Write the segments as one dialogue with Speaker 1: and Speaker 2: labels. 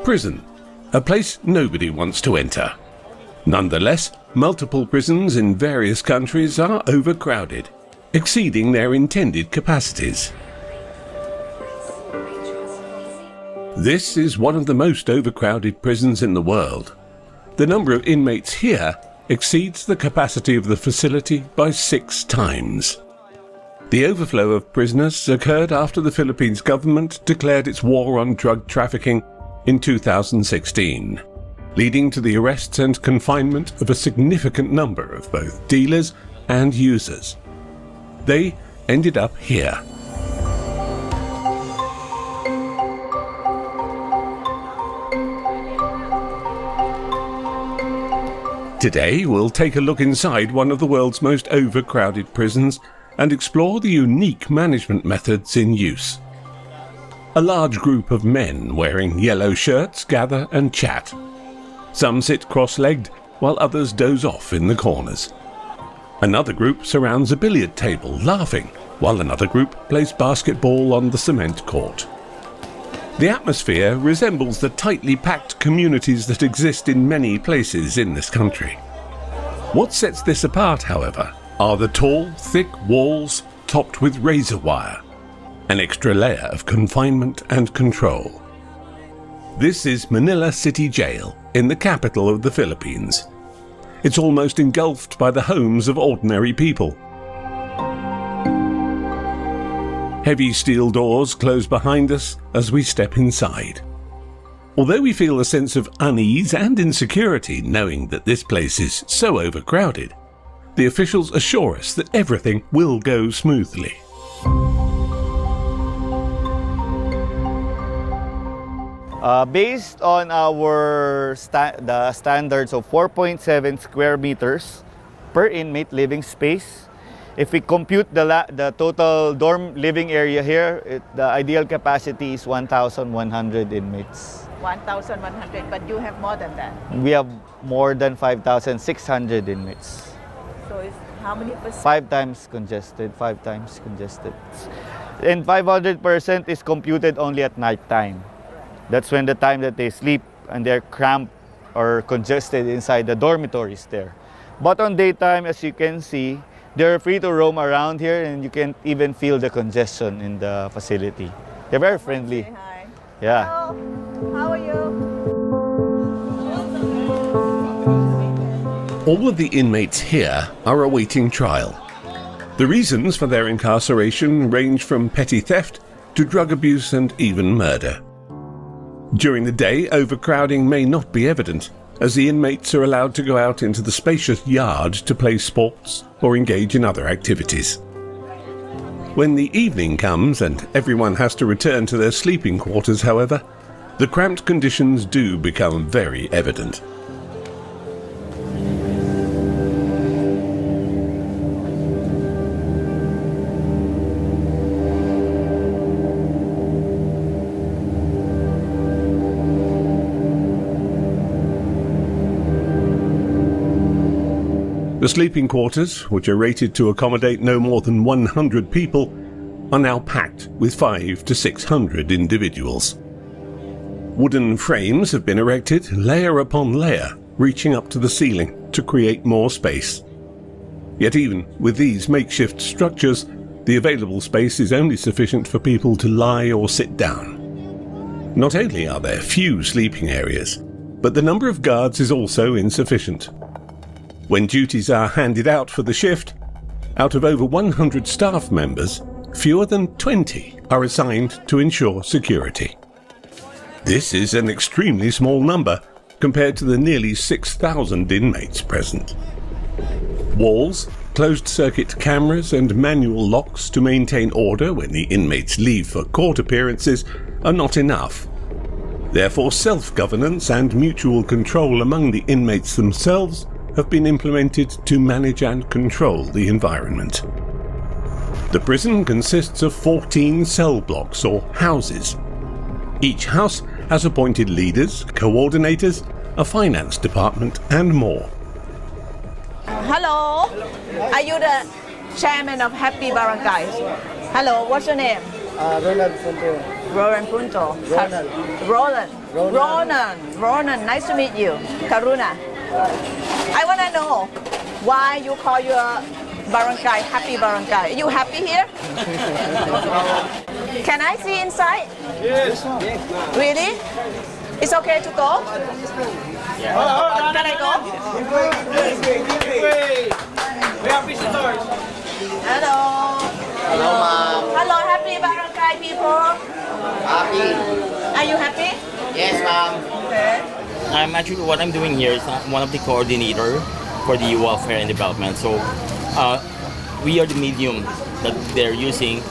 Speaker 1: Prison, a place nobody wants to enter. Nonetheless, multiple prisons in various countries are overcrowded, exceeding their intended capacities. This is one of the most overcrowded prisons in the world. The number of inmates here exceeds the capacity of the facility by 6 times. The overflow of prisoners occurred after the Philippines government declared its war on drug trafficking in 2016, leading to the arrests and confinement of a significant number of both dealers and users. They ended up here. Today we'll take a look inside one of the world's most overcrowded prisons and explore the unique management methods in use. A large group of men wearing yellow shirts gather and chat. Some sit cross-legged, while others doze off in the corners. Another group surrounds a billiard table, laughing, while another group plays basketball on the cement court. The atmosphere resembles the tightly packed communities that exist in many places in this country. What sets this apart, however, are the tall, thick walls topped with razor wire, an extra layer of confinement and control. This is Manila City Jail in the capital of the Philippines. It's almost engulfed by the homes of ordinary people. Heavy steel doors close behind us as we step inside. Although we feel a sense of unease and insecurity knowing that this place is so overcrowded, the officials assure us that everything will go smoothly.
Speaker 2: Based on our the standards of 4.7 square meters per inmate living space, if we compute the total dorm living area here, the ideal capacity is 1,100 inmates.
Speaker 3: 1,100, but you have more than that.
Speaker 2: We have more than 5,600 inmates.
Speaker 3: So it's how many percent?
Speaker 2: 5 times congested, 5 times congested. And 500% is computed only at night time. That's when the time that they sleep and they're cramped or congested inside the dormitories there. But on daytime, as you can see, they're free to roam around here and you can even feel the congestion in the facility. They're very friendly.
Speaker 3: Say hi.
Speaker 2: Yeah.
Speaker 3: Hello. How are you?
Speaker 1: All of the inmates here are awaiting trial. The reasons for their incarceration range from petty theft to drug abuse and even murder. During the day, overcrowding may not be evident, as the inmates are allowed to go out into the spacious yard to play sports or engage in other activities. When the evening comes and everyone has to return to their sleeping quarters, however, the cramped conditions do become very evident. The sleeping quarters, which are rated to accommodate no more than 100 people, are now packed with 500 to 600 individuals. Wooden frames have been erected, layer upon layer, reaching up to the ceiling to create more space. Yet even with these makeshift structures, the available space is only sufficient for people to lie or sit down. Not only are there few sleeping areas, but the number of guards is also insufficient. When duties are handed out for the shift, out of over 100 staff members, fewer than 20 are assigned to ensure security. This is an extremely small number compared to the nearly 6,000 inmates present. Walls, closed-circuit cameras and manual locks to maintain order when the inmates leave for court appearances are not enough. Therefore, self-governance and mutual control among the inmates themselves have been implemented to manage and control the environment. The prison consists of 14 cell blocks or houses. Each house has appointed leaders, coordinators, a finance department and more.
Speaker 3: Hello. Are you the chairman of Happy Barangay? Hello, what's your name?
Speaker 4: Ronald Fonte.
Speaker 3: Roland Punto. Roland. Roland. Nice to meet you. Karuna. I want to know why you call your barangay Happy Barangay. You happy here? Can I see inside?
Speaker 4: Yes.
Speaker 3: Really? It's okay to go? Can I go?
Speaker 4: We have visitors.
Speaker 3: Hello.
Speaker 5: Hello, ma'am.
Speaker 3: Hello, happy barangay people.
Speaker 5: Happy?
Speaker 3: Are you happy?
Speaker 5: Yes, ma'am.
Speaker 3: Okay.
Speaker 6: What I'm doing here is one of the coordinator for the welfare and development. So we are the medium that they're using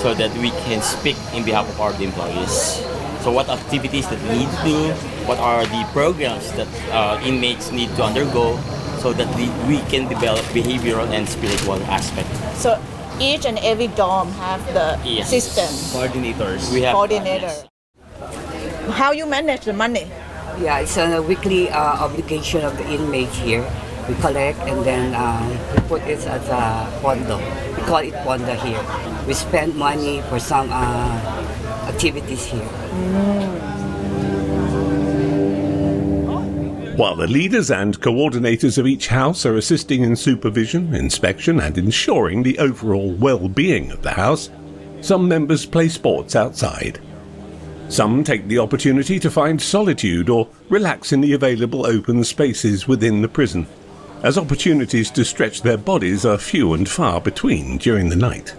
Speaker 6: so that we can speak in behalf of our employees. So what activities that we need to do, what are the programs that inmates need to undergo so that we can develop behavioral and spiritual aspect.
Speaker 3: So each and every dorm have the
Speaker 6: Yes.
Speaker 3: system,
Speaker 6: Coordinators. We have
Speaker 3: coordinator. How you manage the money?
Speaker 7: Yeah, it's a weekly obligation of the inmates here. We collect and then we put it as a pondo. We call it pondo here. We spend money for some activities here.
Speaker 1: While the leaders and coordinators of each house are assisting in supervision, inspection and ensuring the overall well-being of the house, some members play sports outside. Some take the opportunity to find solitude or relax in the available open spaces within the prison, as opportunities to stretch their bodies are few and far between during the night.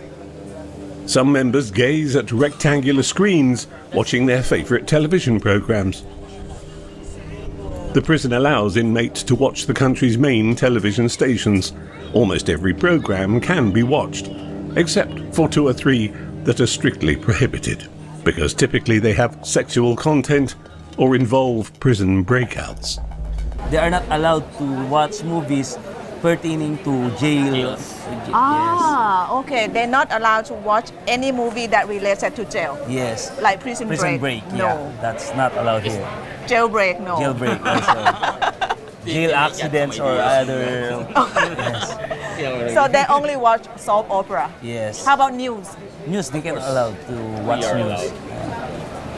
Speaker 1: Some members gaze at rectangular screens, watching their favourite television programmes. The prison allows inmates to watch the country's main television stations. Almost every programme can be watched, except for 2 or 3 that are strictly prohibited, because typically they have sexual content or involve prison breakouts.
Speaker 8: They are not allowed to watch movies pertaining to jail.
Speaker 3: Okay. They're not allowed to watch any movie that related to jail.
Speaker 8: Yes.
Speaker 3: Like Prison Break.
Speaker 8: Yeah,
Speaker 3: No.
Speaker 8: that's not allowed here.
Speaker 3: Jailbreak, no.
Speaker 8: Jailbreak also. Jail accidents or other. Yes.
Speaker 3: So they only watch soap opera.
Speaker 8: Yes.
Speaker 3: How about news?
Speaker 8: News, they can allowed to watch
Speaker 6: are
Speaker 8: news.
Speaker 6: allowed.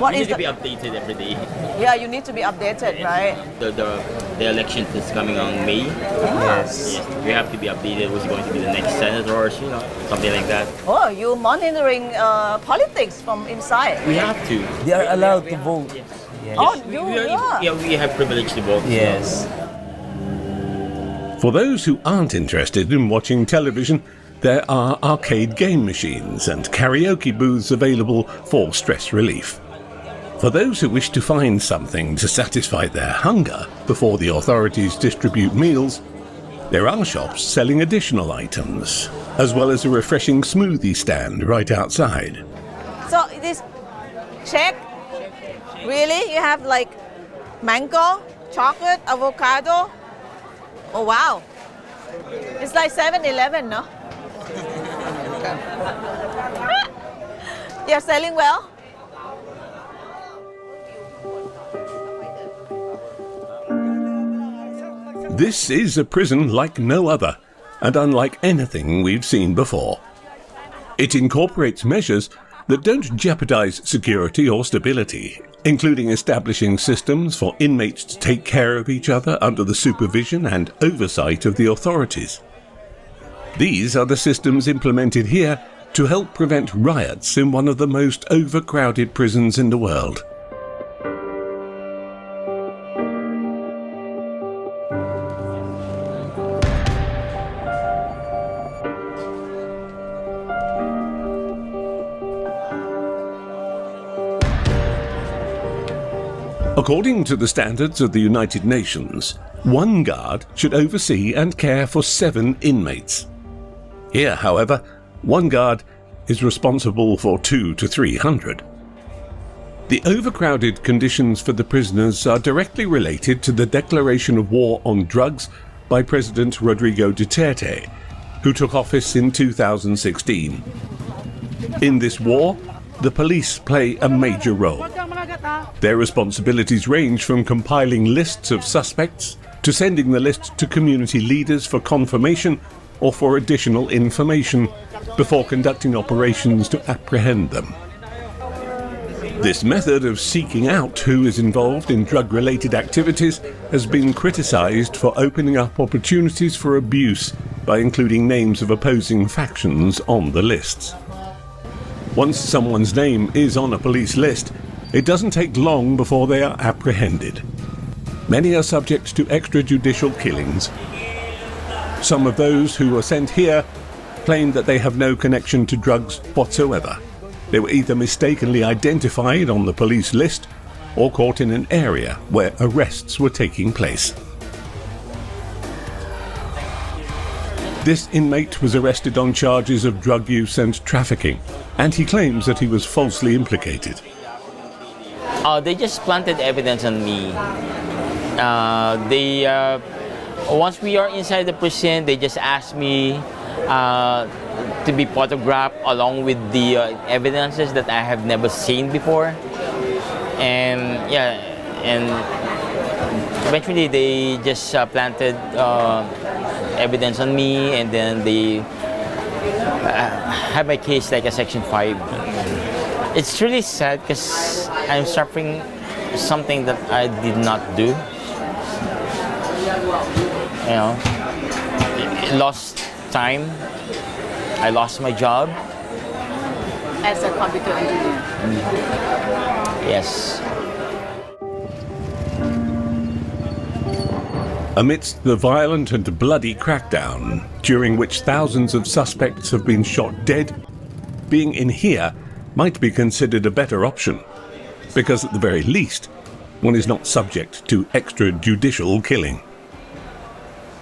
Speaker 3: What
Speaker 6: We
Speaker 3: is
Speaker 6: need to be
Speaker 3: the?
Speaker 6: updated every day.
Speaker 3: Yeah, you need to be updated, right?
Speaker 6: The election is coming on May.
Speaker 8: Yes.
Speaker 6: Yes, we have to be updated. Who's going to be the next senators, something like that.
Speaker 3: Oh, you monitoring politics from inside.
Speaker 6: We have to.
Speaker 8: They are allowed to vote. Yes.
Speaker 3: Oh, you are.
Speaker 6: Yeah, we have privilege to vote.
Speaker 8: Yes.
Speaker 1: For those who aren't interested in watching television, there are arcade game machines and karaoke booths available for stress relief. For those who wish to find something to satisfy their hunger before the authorities distribute meals, there are shops selling additional items, as well as a refreshing smoothie stand right outside.
Speaker 3: So this shake, really? You have like mango, chocolate, avocado? Oh wow. It's like 7-Eleven, no? You're selling well?
Speaker 1: This is a prison like no other, and unlike anything we've seen before. It incorporates measures that don't jeopardize security or stability, including establishing systems for inmates to take care of each other under the supervision and oversight of the authorities. These are the systems implemented here to help prevent riots in one of the most overcrowded prisons in the world. According to the standards of the United Nations, one guard should oversee and care for 7 inmates. Here, however, one guard is responsible for 200 to 300. The overcrowded conditions for the prisoners are directly related to the declaration of war on drugs by President Rodrigo Duterte, who took office in 2016. In this war, the police play a major role. Their responsibilities range from compiling lists of suspects to sending the list to community leaders for confirmation or for additional information before conducting operations to apprehend them. This method of seeking out who is involved in drug-related activities has been criticised for opening up opportunities for abuse by including names of opposing factions on the lists. Once someone's name is on a police list, it doesn't take long before they are apprehended. Many are subject to extrajudicial killings. Some of those who were sent here claim that they have no connection to drugs whatsoever. They were either mistakenly identified on the police list or caught in an area where arrests were taking place. This inmate was arrested on charges of drug use and trafficking, and he claims that he was falsely implicated.
Speaker 6: They just planted evidence on me. Once we are inside the prison, they just asked me to be photographed along with the evidences that I have never seen before. And yeah, and eventually they just planted evidence on me, and then they have my case like a Section 5. It's really sad because I'm suffering something that I did not do. You know, lost time. I lost my job.
Speaker 3: As a computer engineer.
Speaker 6: Yes.
Speaker 1: Amidst the violent and bloody crackdown, during which thousands of suspects have been shot dead, being in here might be considered a better option, because at the very least, one is not subject to extrajudicial killing.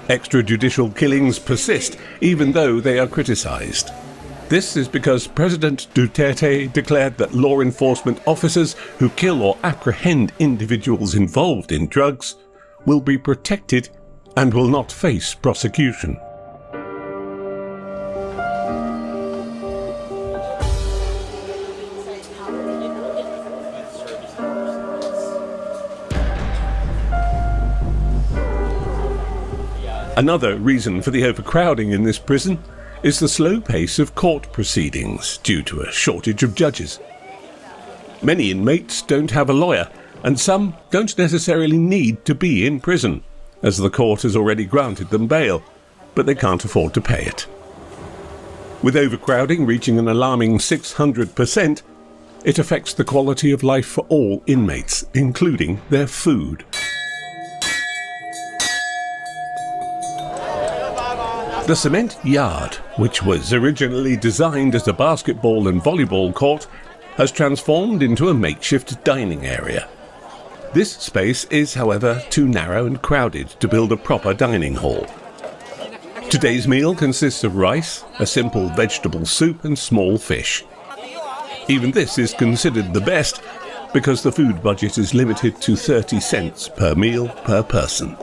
Speaker 1: Extrajudicial killings persist, even though they are criticized. This is because President Duterte declared that law enforcement officers who kill or apprehend individuals involved in drugs will be protected and will not face prosecution. Another reason for the overcrowding in this prison is the slow pace of court proceedings due to a shortage of judges. Many inmates don't have a lawyer, and some don't necessarily need to be in prison, as the court has already granted them bail, but they can't afford to pay it. With overcrowding reaching an alarming 600%, it affects the quality of life for all inmates, including their food. The cement yard, which was originally designed as a basketball and volleyball court, has transformed into a makeshift dining area. This space is, however, too narrow and crowded to build a proper dining hall. Today's meal consists of rice, a simple vegetable soup and small fish. Even this is considered the best because the food budget is limited to 30 cents per meal per person.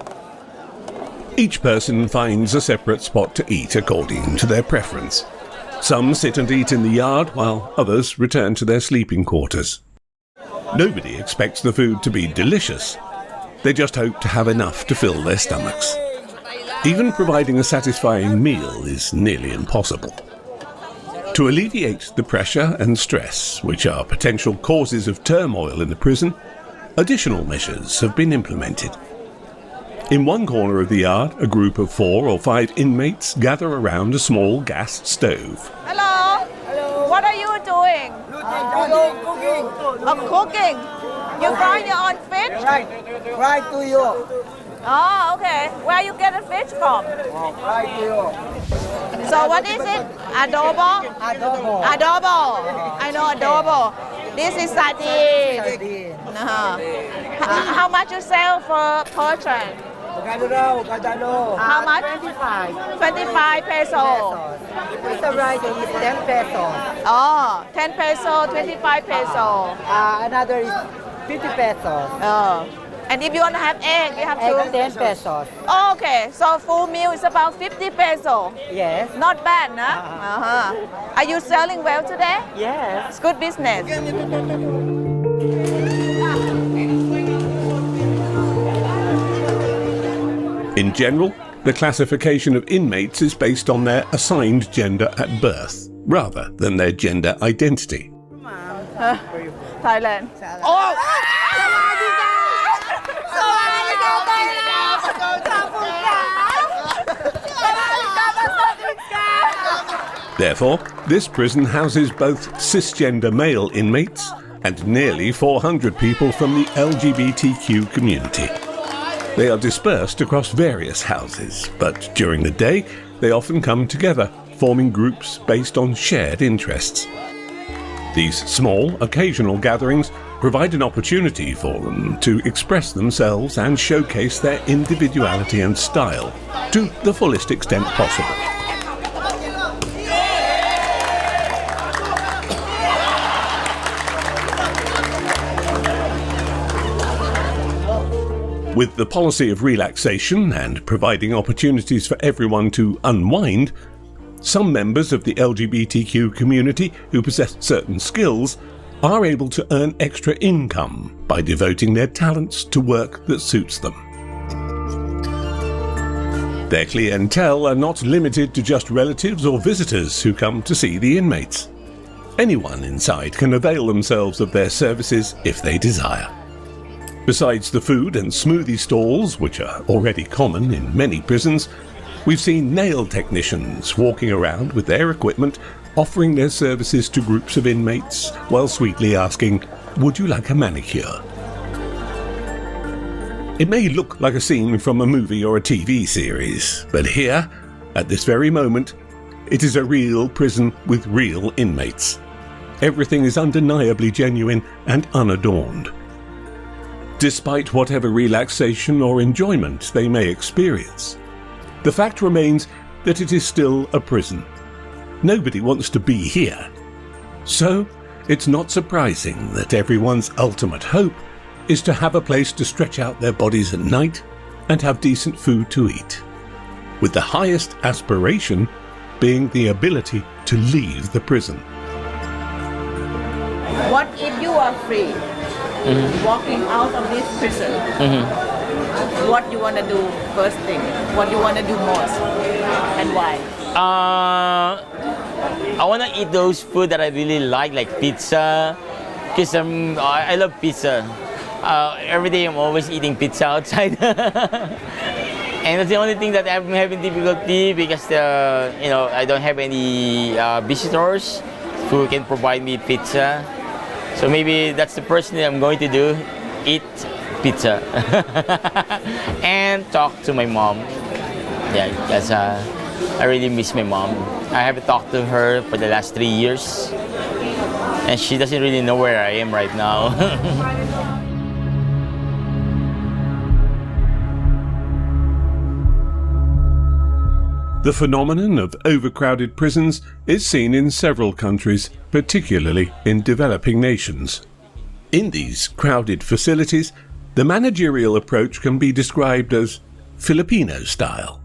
Speaker 1: Each person finds a separate spot to eat according to their preference. Some sit and eat in the yard, while others return to their sleeping quarters. Nobody expects the food to be delicious. They just hope to have enough to fill their stomachs. Even providing a satisfying meal is nearly impossible. To alleviate the pressure and stress, which are potential causes of turmoil in the prison, additional measures have been implemented. In one corner of the yard, a group of 4 or 5 inmates gather around a small gas stove.
Speaker 3: Hello. Hello. What are you doing?
Speaker 4: Cooking.
Speaker 3: Cooking. You fry your own fish?
Speaker 4: Right to you.
Speaker 3: Oh, okay. Where you get the fish from?
Speaker 4: Right to you.
Speaker 3: So what is it? Adobo?
Speaker 4: Adobo.
Speaker 3: Adobo. I know adobo. This is sardine. How much you sell for portion? How much?
Speaker 4: 25.
Speaker 3: 25 peso.
Speaker 4: It's the right is 10 pesos.
Speaker 3: Oh, 10 peso, 25 peso.
Speaker 4: Another is 50 pesos.
Speaker 3: Oh. And if you want to have egg, you have
Speaker 4: Egg
Speaker 3: to...
Speaker 4: 10 pesos.
Speaker 3: Oh, okay, so full meal is about 50 peso.
Speaker 4: Yes.
Speaker 3: Not bad, no? Are you selling well today?
Speaker 4: Yes.
Speaker 3: It's good business.
Speaker 1: In general, the classification of inmates is based on their assigned gender at birth, rather than their gender identity.
Speaker 3: Thailand.
Speaker 1: Therefore, this prison houses both cisgender male inmates and nearly 400 people from the LGBTQ community. They are dispersed across various houses, but during the day, they often come together, forming groups based on shared interests. These small, occasional gatherings provide an opportunity for them to express themselves and showcase their individuality and style to the fullest extent possible. With the policy of relaxation and providing opportunities for everyone to unwind, some members of the LGBTQ community who possess certain skills are able to earn extra income by devoting their talents to work that suits them. Their clientele are not limited to just relatives or visitors who come to see the inmates. Anyone inside can avail themselves of their services if they desire. Besides the food and smoothie stalls, which are already common in many prisons, we've seen nail technicians walking around with their equipment, offering their services to groups of inmates while sweetly asking, "Would you like a manicure?" It may look like a scene from a movie or a TV series, but here, at this very moment, it is a real prison with real inmates. Everything is undeniably genuine and unadorned. Despite whatever relaxation or enjoyment they may experience, the fact remains that it is still a prison. Nobody wants to be here. So, it's not surprising that everyone's ultimate hope is to have a place to stretch out their bodies at night and have decent food to eat, with the highest aspiration being the ability to leave the prison.
Speaker 3: What if you are free, walking out of this prison? What you want to do first thing? What you want to do most? And why?
Speaker 6: I want to eat those food that I really like pizza, because I love pizza. Every day I'm always eating pizza outside. And that's the only thing that I'm having difficulty, because I don't have any visitors who can provide me pizza. So maybe that's the first thing I'm going to do, eat pizza. And talk to my mom. Yeah, because I really miss my mom. I haven't talked to her for the last 3 years. And she doesn't really know where I am right now.
Speaker 1: The phenomenon of overcrowded prisons is seen in several countries, particularly in developing nations. In these crowded facilities, the managerial approach can be described as Filipino style,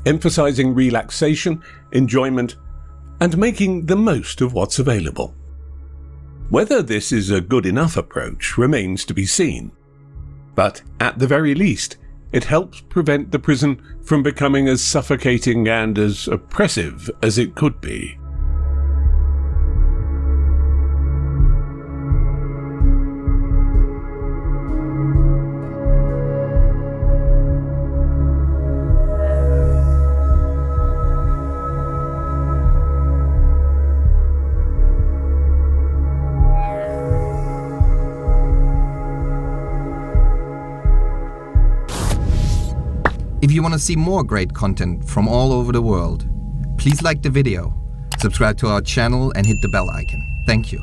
Speaker 1: emphasizing relaxation, enjoyment, and making the most of what's available. Whether this is a good enough approach remains to be seen, but at the very least, it helps prevent the prison from becoming as suffocating and as oppressive as it could be.
Speaker 9: If you want to see more great content from all over the world, please like the video, subscribe to our channel and hit the bell icon. Thank you.